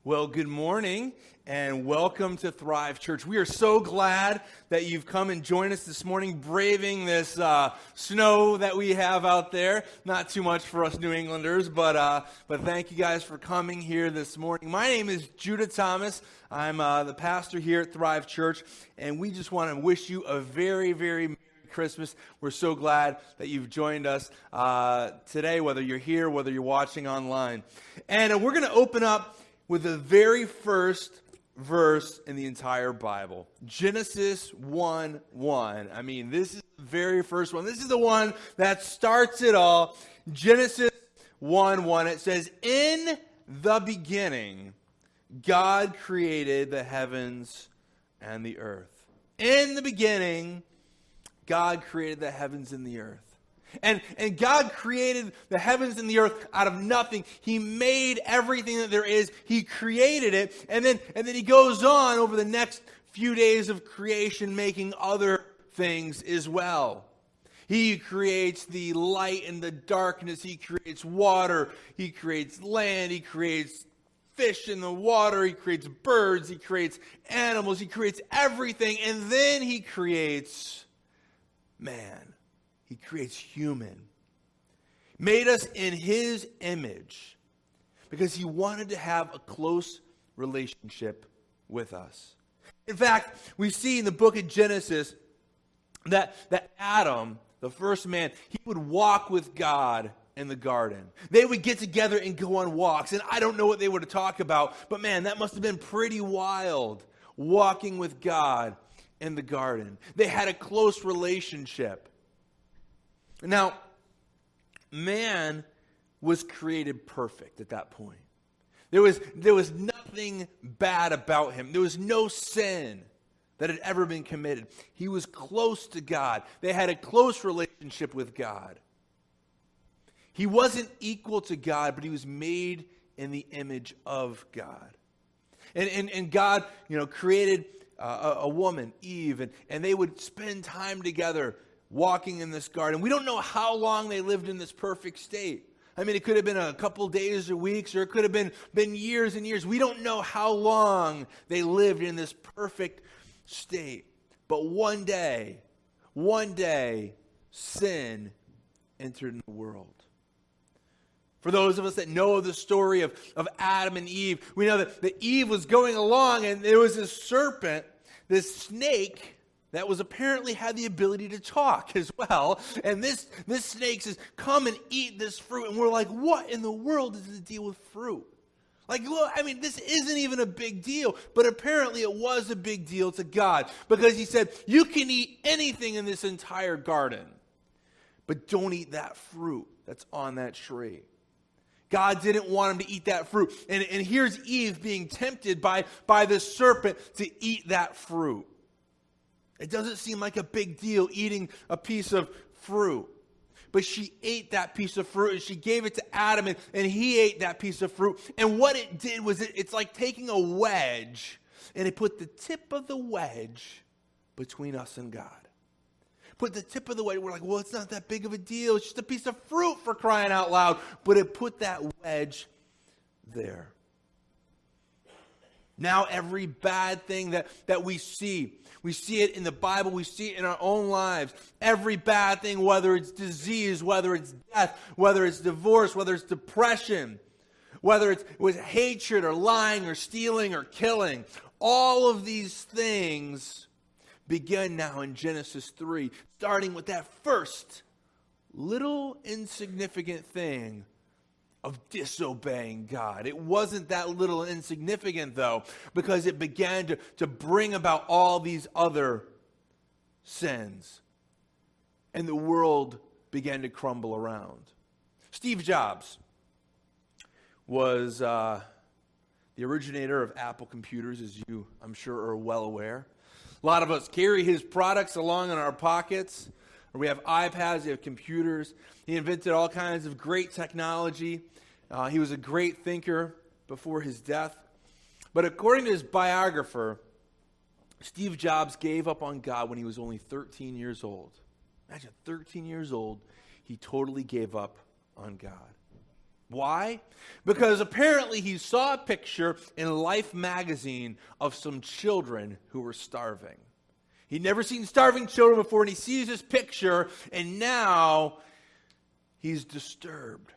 Well, good morning and welcome to Thrive Church. We are so glad that you've come and joined us this morning, braving this snow that we have out there. Not too much for us New Englanders, but thank you guys for coming here this morning. My name is Judah Thomas. I'm the pastor here at Thrive Church, and we just want to wish you a very, very Merry Christmas. We're so glad that you've joined us today, whether you're here, whether you're watching online. And we're going to open up with the very first verse in the entire Bible, Genesis 1:1. I mean, this is the very first one. This is the one that starts it all. Genesis 1:1. It says, "In the beginning, God created the heavens and the earth." In the beginning, God created the heavens and the earth. And God created the heavens and the earth out of nothing. He made everything that there is. He created it. And then he goes on over the next few days of creation, making other things as well. He creates the light and the darkness. He creates water. He creates land. He creates fish in the water. He creates birds. He creates animals. He creates everything. And then he creates man. He creates human. Made us in his image because he wanted to have a close relationship with us. In fact, we see in the book of Genesis that Adam, the first man, he would walk with God in the garden. They would get together and go on walks. And I don't know what they were to talk about, but man, that must have been pretty wild, walking with God in the garden. They had a close relationship. Now, man was created perfect at that point. There was nothing bad about him. There was no sin that had ever been committed. He was close to God. They had a close relationship with God. He wasn't equal to God, but he was made in the image of God. And God, created a woman, Eve, and they would spend time together walking in this garden. We don't know how long they lived in this perfect state. I mean, it could have been a couple days or weeks, or it could have been years and years. We don't know how long they lived in this perfect state. But one day, sin entered in the world. For those of us that know the story of Adam and Eve, we know that Eve was going along and there was this serpent, this snake, that was apparently had the ability to talk as well. And this snake says, "Come and eat this fruit." And we're like, what in the world is the deal with fruit? Like, look, I mean, this isn't even a big deal. But apparently it was a big deal to God. Because he said, you can eat anything in this entire garden, but don't eat that fruit that's on that tree. God didn't want him to eat that fruit. And here's Eve being tempted by the serpent to eat that fruit. It doesn't seem like a big deal eating a piece of fruit. But she ate that piece of fruit and she gave it to Adam and he ate that piece of fruit. And what it did was it's like taking a wedge and it put the tip of the wedge between us and God. Put the tip of the wedge. We're like, well, it's not that big of a deal. It's just a piece of fruit, for crying out loud. But it put that wedge there. Now every bad thing that we see it in the Bible, we see it in our own lives. Every bad thing, whether it's disease, whether it's death, whether it's divorce, whether it's depression, whether it was hatred or lying or stealing or killing, all of these things begin now in Genesis 3, starting with that first little insignificant thing of disobeying God. It wasn't that little insignificant, though, because it began to bring about all these other sins. And the world began to crumble around. Steve Jobs was the originator of Apple computers, as you, I'm sure, are well aware. A lot of us carry his products along in our pockets. Or we have iPads, we have computers. He invented all kinds of great technology. He was a great thinker before his death. But according to his biographer, Steve Jobs gave up on God when he was only 13 years old. Imagine, 13 years old, he totally gave up on God. Why? Because apparently he saw a picture in Life magazine of some children who were starving. He'd never seen starving children before, and he sees this picture, and now he's disturbed.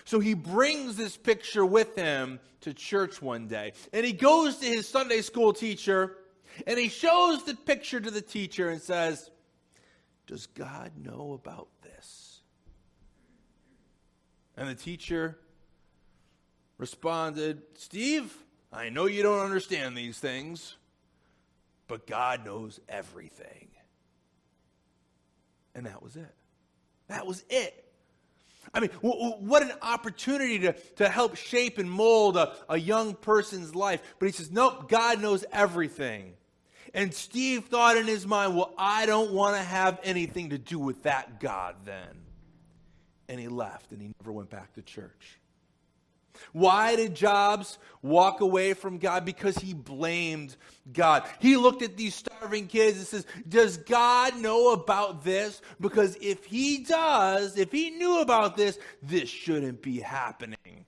So he brings this picture with him to church one day. And he goes to his Sunday school teacher, and he shows the picture to the teacher and says, "Does God know about this?" And the teacher responded, "Steve, I know you don't understand these things, but God knows everything." And that was it. That was it. I mean, what an opportunity to help shape and mold a young person's life. But he says, nope, God knows everything. And Steve thought in his mind, well, I don't want to have anything to do with that God then. And he left, and he never went back to church. Why did Jobs walk away from God? Because he blamed God. He looked at these starving kids and says, does God know about this? Because if he does, if he knew about this, this shouldn't be happening.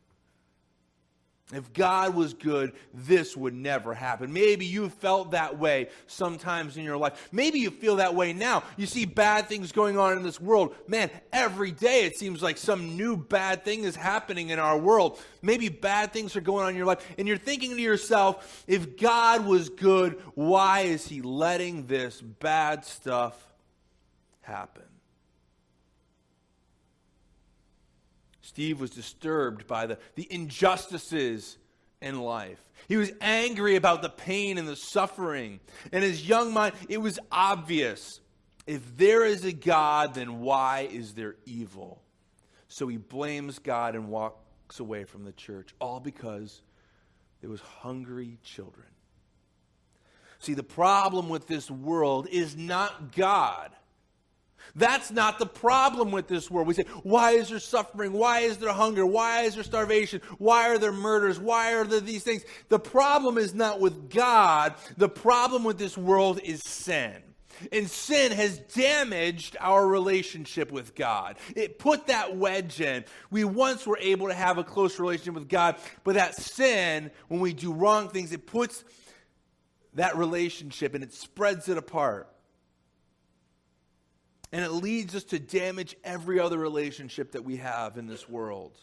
If God was good, this would never happen. Maybe you felt that way sometimes in your life. Maybe you feel that way now. You see bad things going on in this world. Man, every day it seems like some new bad thing is happening in our world. Maybe bad things are going on in your life. And you're thinking to yourself, if God was good, why is he letting this bad stuff happen? Steve was disturbed by the injustices in life. He was angry about the pain and the suffering. In his young mind, it was obvious. If there is a God, then why is there evil? So he blames God and walks away from the church, all because there was hungry children. See, the problem with this world is not God. That's not the problem with this world. We say, why is there suffering? Why is there hunger? Why is there starvation? Why are there murders? Why are there these things? The problem is not with God. The problem with this world is sin. And sin has damaged our relationship with God. It put that wedge in. We once were able to have a close relationship with God, but that sin, when we do wrong things, it puts that relationship and it spreads it apart. And it leads us to damage every other relationship that we have in this world.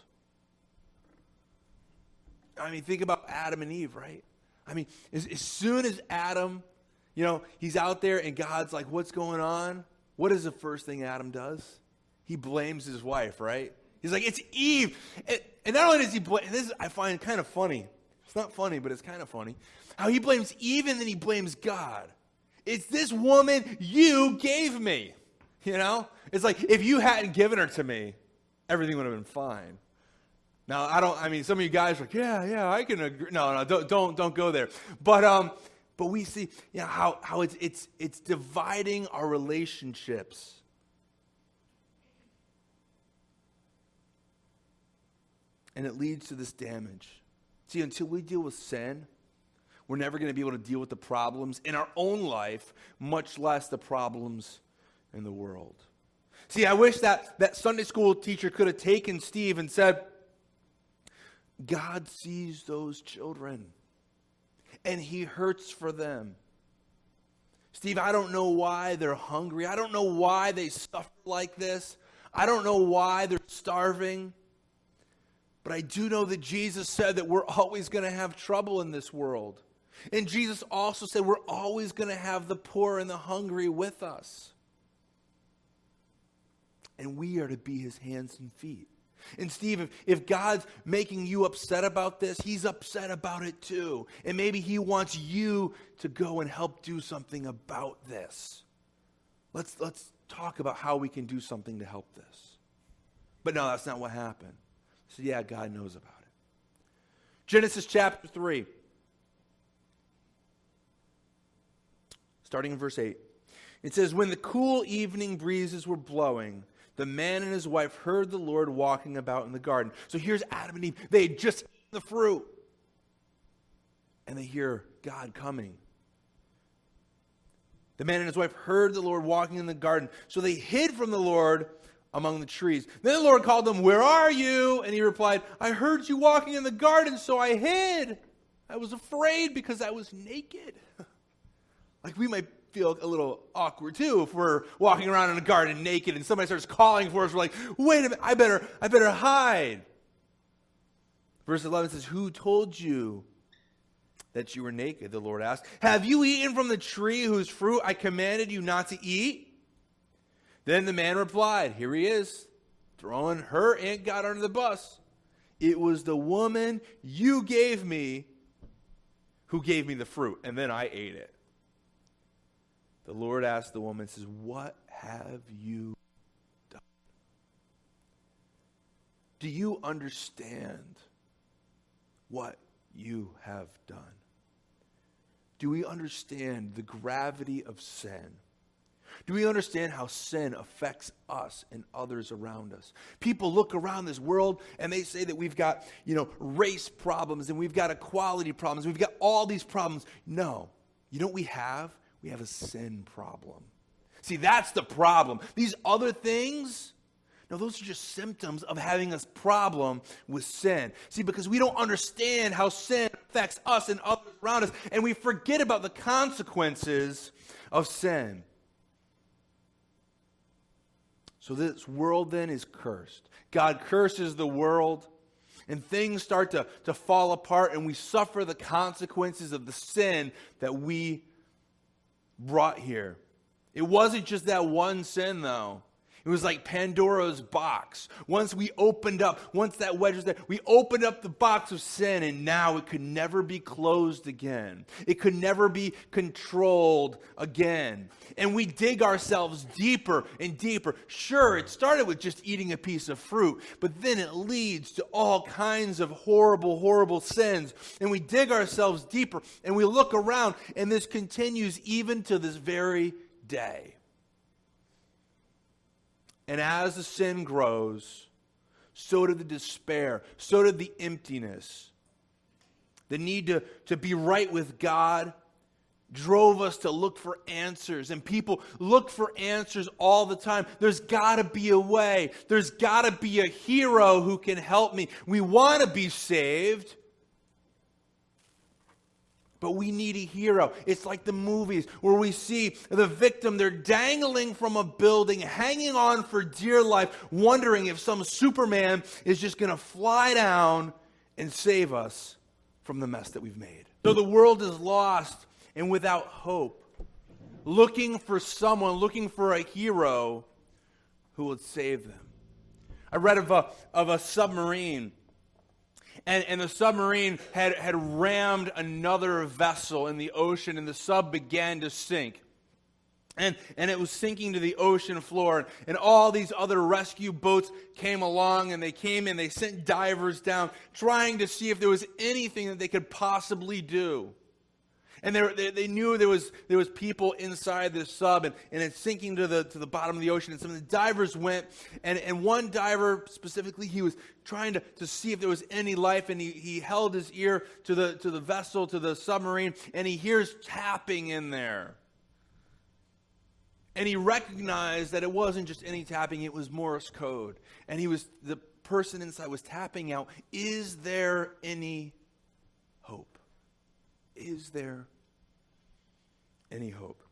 I mean, think about Adam and Eve, right? I mean, as soon as Adam, he's out there and God's like, what's going on? What is the first thing Adam does? He blames his wife, right? He's like, it's Eve. And not only does he blame, this I find kind of funny. It's not funny, but it's kind of funny. How he blames Eve and then he blames God. It's this woman you gave me. It's like, if you hadn't given her to me, everything would have been fine. Now, some of you guys are like, yeah, I can agree. No, don't go there. But we see, how it's dividing our relationships. And it leads to this damage. See, until we deal with sin, we're never going to be able to deal with the problems in our own life, much less the problems in the world. See, I wish that Sunday school teacher could have taken Steve and said, God sees those children and he hurts for them. Steve, I don't know why they're hungry. I don't know why they suffer like this. I don't know why they're starving. But I do know that Jesus said that we're always going to have trouble in this world. And Jesus also said we're always going to have the poor and the hungry with us. And we are to be his hands and feet. And Steve, if God's making you upset about this, he's upset about it too. And maybe he wants you to go and help do something about this. Let's talk about how we can do something to help this. But no, that's not what happened. So yeah, God knows about it. Genesis chapter 3. Starting in verse 8. It says, when the cool evening breezes were blowing, the man and his wife heard the Lord walking about in the garden. So here's Adam and Eve. They had just eaten the fruit. And they hear God coming. The man and his wife heard the Lord walking in the garden. So they hid from the Lord among the trees. Then the Lord called him, "Where are you?" And he replied, "I heard you walking in the garden, so I hid. I was afraid because I was naked." Like we might feel a little awkward too if we're walking around in a garden naked and somebody starts calling for us. We're like, "Wait a minute, I better hide." Verse 11 says, "Who told you that you were naked?" The Lord asked. "Have you eaten from the tree whose fruit I commanded you not to eat?" Then the man replied, here he is, throwing her and God under the bus. "It was the woman you gave me who gave me the fruit, and then I ate it." The Lord asked the woman, says, "What have you done?" Do you understand what you have done? Do we understand the gravity of sin? Do we understand how sin affects us and others around us? People look around this world and they say that we've got, race problems and we've got equality problems. We've got all these problems. No. You know what we have? We have a sin problem. See, that's the problem. These other things, no, those are just symptoms of having a problem with sin. See, because we don't understand how sin affects us and others around us, and we forget about the consequences of sin. So this world then is cursed. God curses the world, and things start to fall apart, and we suffer the consequences of the sin that we brought here. It wasn't just that one sin, though. It was like Pandora's box. Once that wedge was there, we opened up the box of sin, and now it could never be closed again. It could never be controlled again. And we dig ourselves deeper and deeper. Sure, it started with just eating a piece of fruit, but then it leads to all kinds of horrible, horrible sins. And we dig ourselves deeper, and we look around, and this continues even to this very day. And as the sin grows, so did the despair, so did the emptiness. The need to be right with God drove us to look for answers. And people look for answers all the time. There's got to be a way. There's got to be a hero who can help me. We want to be saved, but we need a hero. It's like the movies where we see the victim, they're dangling from a building, hanging on for dear life, wondering if some Superman is just going to fly down and save us from the mess that we've made. So the world is lost and without hope, looking for someone, looking for a hero who will save them. I read of a submarine. And the submarine had rammed another vessel in the ocean, and the sub began to sink. And it was sinking to the ocean floor. And all these other rescue boats came along, and they sent divers down, trying to see if there was anything that they could possibly do. And they knew there was people inside this sub, and it's sinking to the bottom of the ocean. And some of the divers went, and one diver specifically, he was trying to see if there was any life, and he held his ear to the vessel, to the submarine, and he hears tapping in there. And he recognized that it wasn't just any tapping, it was Morse code. And the person inside was tapping out, "Is there any hope? Is there any hope?"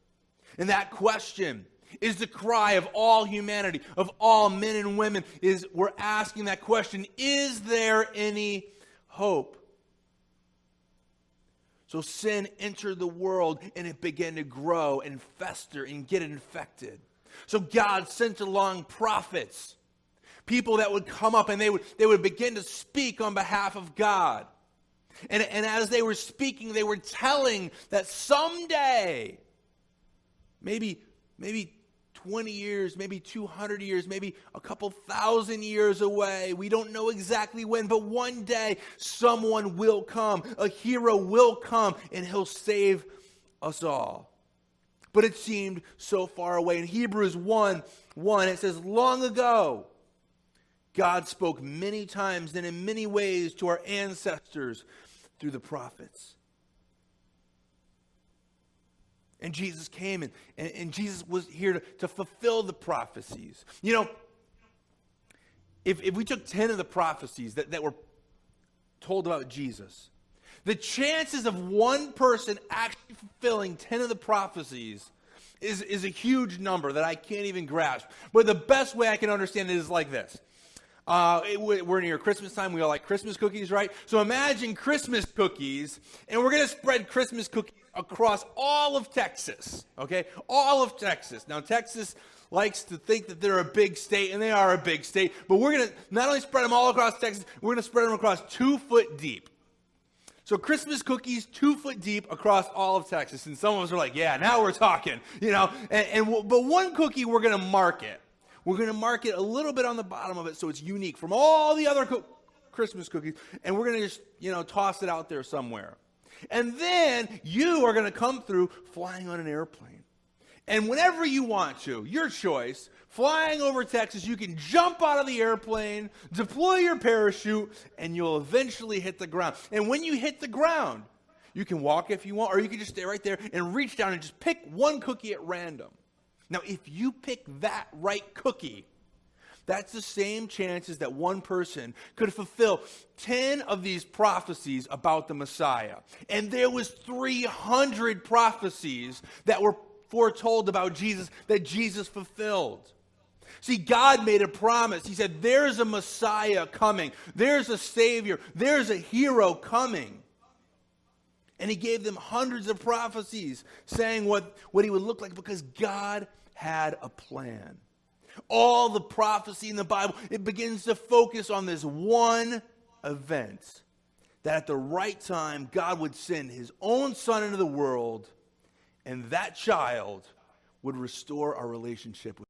And that question is the cry of all humanity, of all men and women. We're asking that question, is there any hope? So sin entered the world, and it began to grow and fester and get infected. So God sent along prophets, people that would come up and they would begin to speak on behalf of God. And as they were speaking, they were telling that someday, maybe 20 years, maybe 200 years, maybe a couple thousand years away, we don't know exactly when, but one day someone will come, a hero will come, and he'll save us all. But it seemed so far away. In Hebrews 1:1, it says, "Long ago, God spoke many times and in many ways to our ancestors through the prophets." And Jesus came, and Jesus was here to fulfill the prophecies. if we took 10 of the prophecies that were told about Jesus, the chances of one person actually fulfilling 10 of the prophecies is a huge number that I can't even grasp. But the best way I can understand it is like this. We're near Christmas time. We all like Christmas cookies, right? So imagine Christmas cookies, and we're going to spread Christmas cookies across all of Texas, okay? All of Texas. Now, Texas likes to think that they're a big state, and they are a big state, but we're going to not only spread them all across Texas, we're going to spread them across 2 foot deep. So Christmas cookies 2 foot deep across all of Texas. And some of us are like, yeah, now we're talking, you know. But one cookie we're going to market. We're going to mark it a little bit on the bottom of it so it's unique from all the other Christmas cookies. And we're going to just, toss it out there somewhere. And then you are going to come through flying on an airplane. And whenever you want to, your choice, flying over Texas, you can jump out of the airplane, deploy your parachute, and you'll eventually hit the ground. And when you hit the ground, you can walk if you want, or you can just stay right there and reach down and just pick one cookie at random. Now, if you pick that right cookie, that's the same chances that one person could fulfill 10 of these prophecies about the Messiah. And there was 300 prophecies that were foretold about Jesus that Jesus fulfilled. See, God made a promise. He said, there's a Messiah coming. There's a Savior. There's a hero coming. And he gave them hundreds of prophecies saying what he would look like because God had a plan. All the prophecy in the Bible, it begins to focus on this one event. That at the right time, God would send his own son into the world, and that child would restore our relationship with